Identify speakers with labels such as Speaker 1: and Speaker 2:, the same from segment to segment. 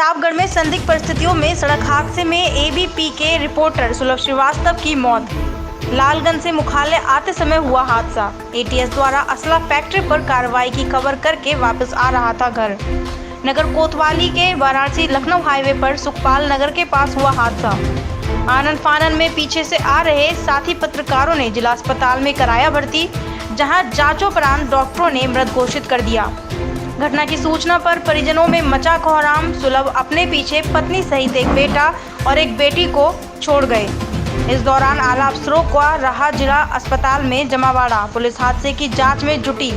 Speaker 1: प्रतापगढ़ में संदिग्ध परिस्थितियों में सड़क हादसे में एबीपी के रिपोर्टर सुलभ श्रीवास्तव की मौत। लालगंज से मुख्यालय आते समय हुआ हादसा। एटीएस द्वारा असला फैक्ट्री पर कार्रवाई की खबर करके वापस आ रहा था घर। नगर कोतवाली के वाराणसी लखनऊ हाईवे पर सुखपाल नगर के पास हुआ हादसा। आनन फानन में पीछे से आ रहे साथी पत्रकारों ने जिला अस्पताल में कराया भर्ती, जहां जांचोपरांत डॉक्टरों ने मृत घोषित कर दिया। घटना की सूचना पर परिजनों में मचा कोहराम। सुलभ अपने पीछे पत्नी सहित एक बेटा और एक बेटी को छोड़ गए। इस दौरान आला अफसरों का रहा जिला अस्पताल में जमावड़ा। पुलिस हादसे की जांच में जुटी।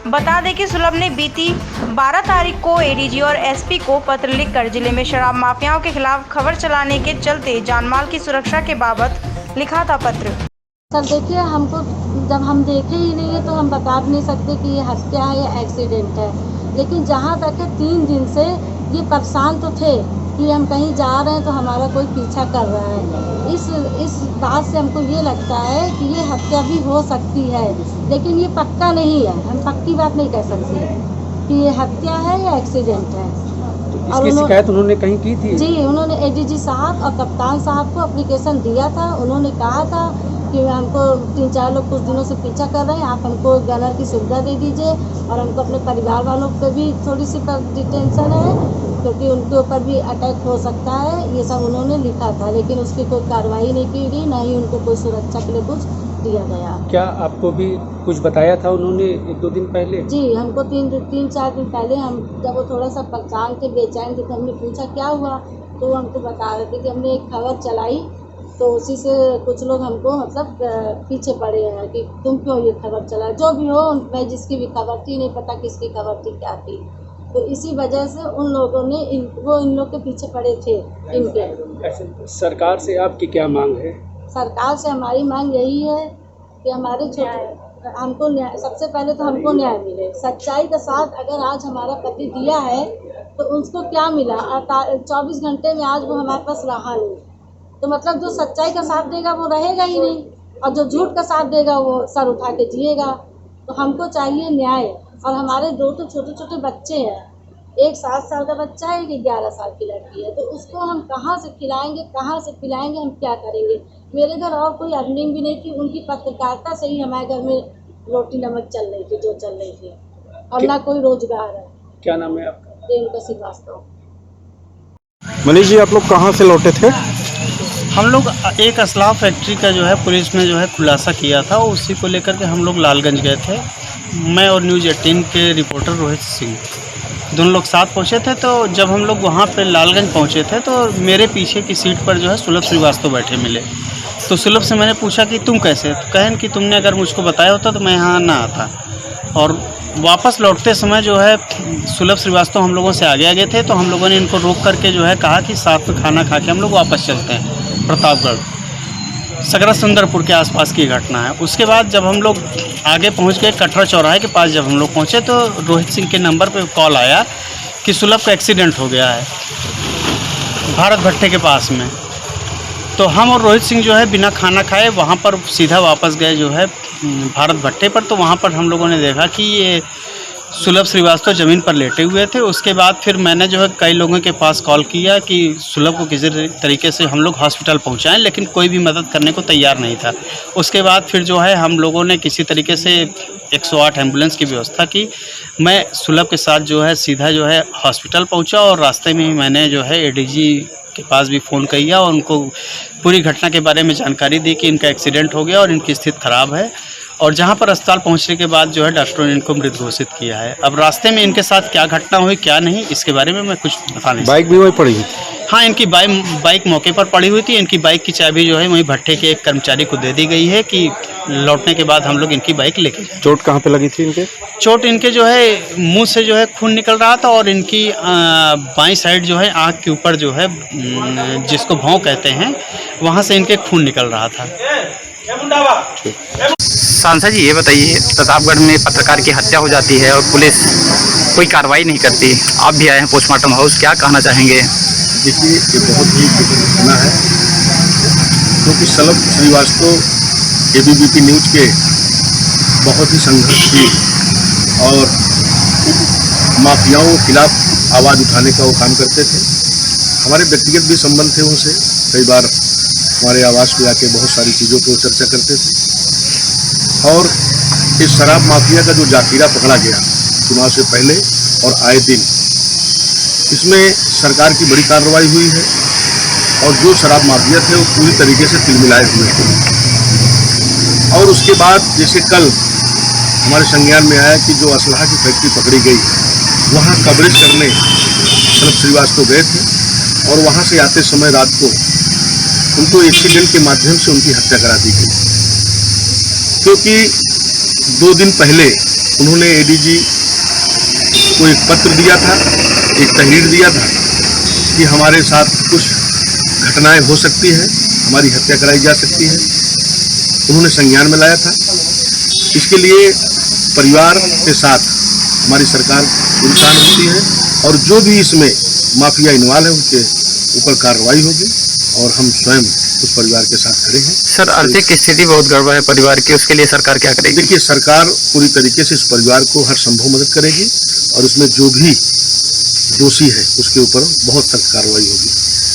Speaker 1: बता दें कि सुलभ ने बीती 12 तारीख को एडीजी और एसपी को पत्र लिखकर जिले में शराब माफियाओं के खिलाफ खबर चलाने के चलते जानमाल की सुरक्षा के बाबत लिखा था पत्र।
Speaker 2: सर देखिए, हमको जब हम देखे ही नहीं है तो हम बता भी नहीं सकते कि ये हत्या है या एक्सीडेंट है। लेकिन जहाँ तक है 3 दिन से ये परेशान तो थे कि हम कहीं जा रहे हैं तो हमारा कोई पीछा कर रहा है। इस बात से हमको ये लगता है कि ये हत्या भी हो सकती है, लेकिन ये पक्का नहीं है। हम पक्की बात नहीं कह सकते कि ये हत्या है या एक्सीडेंट है।
Speaker 3: इसकी शिकायत उन्होंने कहीं की थी?
Speaker 2: जी, उन्होंने एडीजी साहब और कप्तान साहब को एप्लीकेशन दिया था। उन्होंने कहा था कि हमको 3-4 लोग कुछ दिनों से पीछा कर रहे हैं, आप हमको गनर की सुविधा दे दीजिए और हमको अपने परिवार वालों पे भी थोड़ी सी डिटेंशन है क्योंकि उनके ऊपर भी अटैक हो सकता है। ये सब उन्होंने लिखा था, लेकिन उसकी कोई कार्रवाई नहीं की गई, ना ही उनको कोई सुरक्षा के लिए कुछ दिया गया।
Speaker 3: क्या आपको भी कुछ बताया था उन्होंने 1-2 दिन पहले?
Speaker 2: जी, हमको 3-4 दिन पहले हम जब वो थोड़ा सा परेशान थे, बेचैन थे, तो हमने पूछा क्या हुआ, तो वो हमको बता रहे थे कि हमने एक खबर चलाई तो उसी से कुछ लोग हमको मतलब पीछे पड़े हैं कि तुम क्यों ये खबर चला। जो भी हो, मैं जिसकी भी खबर थी, नहीं पता किसकी खबर थी क्या थी, तो इसी वजह से उन लोगों ने इन लोग के पीछे पड़े थे इनके।
Speaker 3: सरकार से आपकी क्या मांग है?
Speaker 2: सरकार से हमारी मांग यही है कि हमारे हमको न्याय, सबसे पहले तो हमको न्याय मिले। सच्चाई का साथ अगर आज हमारा पति दिया है तो उसको क्या मिला? 24 घंटे में आज वो हमारे पास रहा नहीं, तो मतलब जो सच्चाई का साथ देगा वो रहेगा ही नहीं, और जो झूठ का साथ देगा वो सर उठा के जिएगा। तो हमको चाहिए न्याय। और हमारे 2 तो छोटे छोटे बच्चे हैं, एक 7 साल का बच्चा है, एक 11 साल की लड़की है, तो उसको हम कहाँ से खिलाएंगे, कहाँ से पिलाएंगे, हम क्या करेंगे? मेरे घर और कोई अर्निंग भी नहीं थी, उनकी पत्रकारिता से ही हमारे घर में रोटी नमक चल रही थी, जो चल रही थी, और ना कोई रोजगार है।
Speaker 3: क्या नाम है आपका?
Speaker 2: रेणुका श्रीवास्तव।
Speaker 4: मनीष जी, आप लोग कहाँ से लौटे थे?
Speaker 5: हम लोग एक असला फैक्ट्री का जो है पुलिस ने जो है खुलासा किया था, उसी को लेकर के हम लोग लालगंज गए थे। मैं और न्यूज़ 18 के रिपोर्टर रोहित सिंह दोनों लोग साथ पहुंचे थे। तो जब हम लोग वहां पे लालगंज पहुंचे थे तो मेरे पीछे की सीट पर जो है सुलभ श्रीवास्तव बैठे मिले। तो सुलभ से मैंने पूछा कि तुम कैसे? तो कहें कि तुमने अगर मुझको बताया होता तो मैं यहाँ ना आता। और वापस लौटते समय जो है सुलभ श्रीवास्तव हम लोगों से आगे थे, तो हम लोगों ने इनको रोक करके जो है कहा कि साथ में खाना खा के हम लोग वापस चलते हैं। प्रतापगढ़ सकरा सुंदरपुर के आसपास की घटना है। उसके बाद जब हम लोग आगे पहुंच गए, कटरा चौराहे के पास जब हम लोग पहुंचे तो रोहित सिंह के नंबर पे कॉल आया कि सुलभ का एक्सीडेंट हो गया है भारत भट्टे के पास में। तो हम और रोहित सिंह जो है बिना खाना खाए वहाँ पर सीधा वापस गए जो है भारत भट्टे पर। तो वहाँ पर हम लोगों ने देखा कि ये सुलभ श्रीवास्तव ज़मीन पर लेटे हुए थे। उसके बाद फिर मैंने जो है कई लोगों के पास कॉल किया कि सुलभ को किसी तरीके से हम लोग हॉस्पिटल पहुंचाएं, लेकिन कोई भी मदद करने को तैयार नहीं था। उसके बाद फिर जो है हम लोगों ने किसी तरीके से 108 एम्बुलेंस की व्यवस्था की। मैं सुलभ के साथ जो है सीधा जो है हॉस्पिटल पहुँचा और रास्ते में ही मैंने जो है एडीजी के पास भी फ़ोन किया और उनको पूरी घटना के बारे में जानकारी दी कि इनका एक्सीडेंट हो गया और इनकी स्थिति ख़राब है। और जहां पर अस्पताल पहुंचने के बाद जो है डॉक्टरों ने इनको मृत घोषित किया है। अब रास्ते में इनके साथ क्या घटना हुई क्या नहीं, इसके बारे में मैं कुछ बता नहीं सकता।
Speaker 4: बाइक भी वहीं पड़ी हुई?
Speaker 5: हाँ, इनकी बाइक मौके पर पड़ी हुई थी। इनकी बाइक की चाबी जो है वहीं भट्टे के एक कर्मचारी को दे दी गई है कि लौटने के बाद हम लोग इनकी बाइक लेके जाएं।
Speaker 4: चोट कहाँ पे लगी थी इनके?
Speaker 5: चोट इनके जो है मुंह से जो है खून निकल रहा था और इनकी बाईं साइड जो है आँख के ऊपर जो है जिसको भौं कहते हैं, वहाँ से इनके खून निकल रहा था।
Speaker 6: सांसद जी, ये बताइए, प्रतापगढ़ में पत्रकार की हत्या हो जाती है और पुलिस कोई कार्रवाई नहीं करती। आप भी आए हैं पोस्टमार्टम हाउस, क्या कहना चाहेंगे?
Speaker 7: देखिए, ये बहुत ही घटना है क्योंकि सुलभ श्रीवास्तव एबीपी न्यूज़ के बहुत ही संघर्षशील और माफियाओं के खिलाफ आवाज़ उठाने का वो काम करते थे। हमारे व्यक्तिगत भी संबंध थे उनसे, कई बार हमारे आवास पे आके बहुत सारी चीज़ों को चर्चा करते थे। और इस शराब माफिया का जो जाखिरा पकड़ा गया चुनाव से पहले और आए दिन, इसमें सरकार की बड़ी कार्रवाई हुई है और जो शराब माफिया थे वो पूरी तरीके से तिलमिलाए हुए थे। और उसके बाद जैसे कल हमारे संज्ञान में आया कि जो असलहा की फैक्ट्री पकड़ी गई, वहाँ कवरेज करने शलभ श्रीवास्तव गए थे और वहाँ से आते समय रात को उनको एक्सीडेंट के माध्यम से उनकी हत्या करा दी गई, क्योंकि 2 दिन पहले उन्होंने एडीजी को एक पत्र दिया था, एक तहरीर दिया था कि हमारे साथ कुछ घटनाएं हो सकती हैं, हमारी हत्या कराई जा सकती है। उन्होंने संज्ञान में लाया था। इसके लिए परिवार के साथ हमारी सरकार पूरी काम होती है और जो भी इसमें माफिया इन्वॉल्व है उनके ऊपर कार्रवाई होगी और हम स्वयं उस परिवार के साथ खड़े हैं।
Speaker 6: सर, आर्थिक स्थिति बहुत गड़बड़ है परिवार की, उसके लिए सरकार क्या करेगी?
Speaker 7: देखिए, सरकार पूरी तरीके से इस परिवार को हर संभव मदद करेगी और उसमें जो भी दोषी है उसके ऊपर बहुत सख्त कार्रवाई होगी।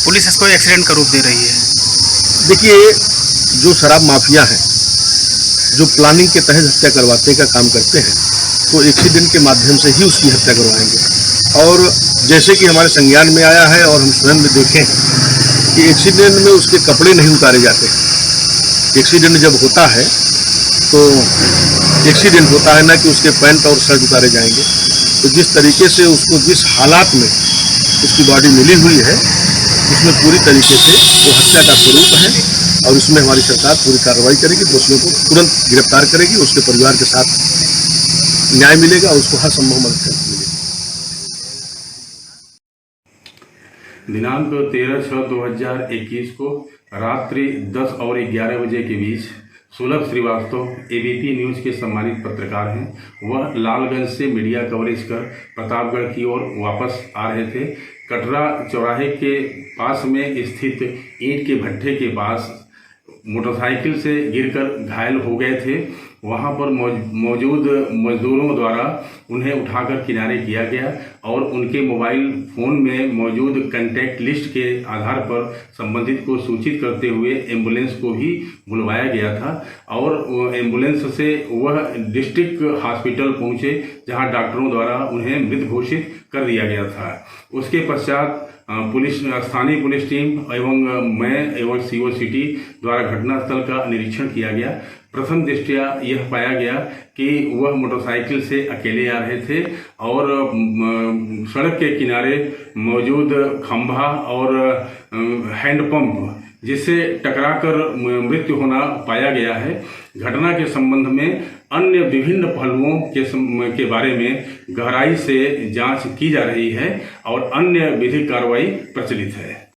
Speaker 6: पुलिस इसको एक्सीडेंट का रूप दे रही है।
Speaker 7: देखिए, जो शराब माफिया है, जो प्लानिंग के तहत हत्या करवाने का काम करते हैं, तो एक्सीडेंट के माध्यम से ही उसकी हत्या करवाएंगे। और जैसे कि हमारे संज्ञान में आया है और हम स्वयं में देखें कि एक्सीडेंट में उसके कपड़े नहीं उतारे जाते। एक्सीडेंट जब होता है तो एक्सीडेंट होता है ना कि उसके पैंट और शर्ट उतारे जाएंगे। तो जिस तरीके से उसको जिस हालात में उसकी बॉडी मिली हुई है, उसमें पूरी तरीके से वो हत्या का स्वरूप है और उसमें हमारी सरकार पूरी कार्रवाई करेगी, दोषियों को तुरंत गिरफ्तार करेगी, उसके परिवार के साथ न्याय मिलेगा और उसको हर संभव मदद मिलेगी।
Speaker 8: दिनांक 13/6/2021 को रात्रि 10 और 11 बजे के बीच सुलभ श्रीवास्तव एबीपी न्यूज़ के सम्मानित पत्रकार हैं। वह लालगंज से मीडिया कवरेज कर प्रतापगढ़ की ओर वापस आ रहे थे। कटरा चौराहे के पास में स्थित ईंट के भट्ठे के पास मोटरसाइकिल से गिरकर घायल हो गए थे। वहां पर मौजूद मजदूरों द्वारा उन्हें उठाकर किनारे किया गया और उनके मोबाइल फ़ोन में मौजूद कॉन्टैक्ट लिस्ट के आधार पर संबंधित को सूचित करते हुए एम्बुलेंस को भी बुलवाया गया था और एम्बुलेंस से वह डिस्ट्रिक्ट हॉस्पिटल पहुंचे, जहां डॉक्टरों द्वारा उन्हें मृत घोषित कर दिया गया था। उसके पश्चात स्थानीय पुलिस टीम एवं मैं एवं सीओ सिटी द्वारा घटनास्थल का निरीक्षण किया गया। प्रथम दृष्टया यह पाया गया कि वह मोटरसाइकिल से अकेले आ रहे थे और सड़क के किनारे मौजूद खंभा और हैंडपंप जिससे टकराकर मृत्यु होना पाया गया है। घटना के संबंध में अन्य विभिन्न पहलुओं के बारे में गहराई से जांच की जा रही है और अन्य विधिक कार्रवाई प्रचलित है।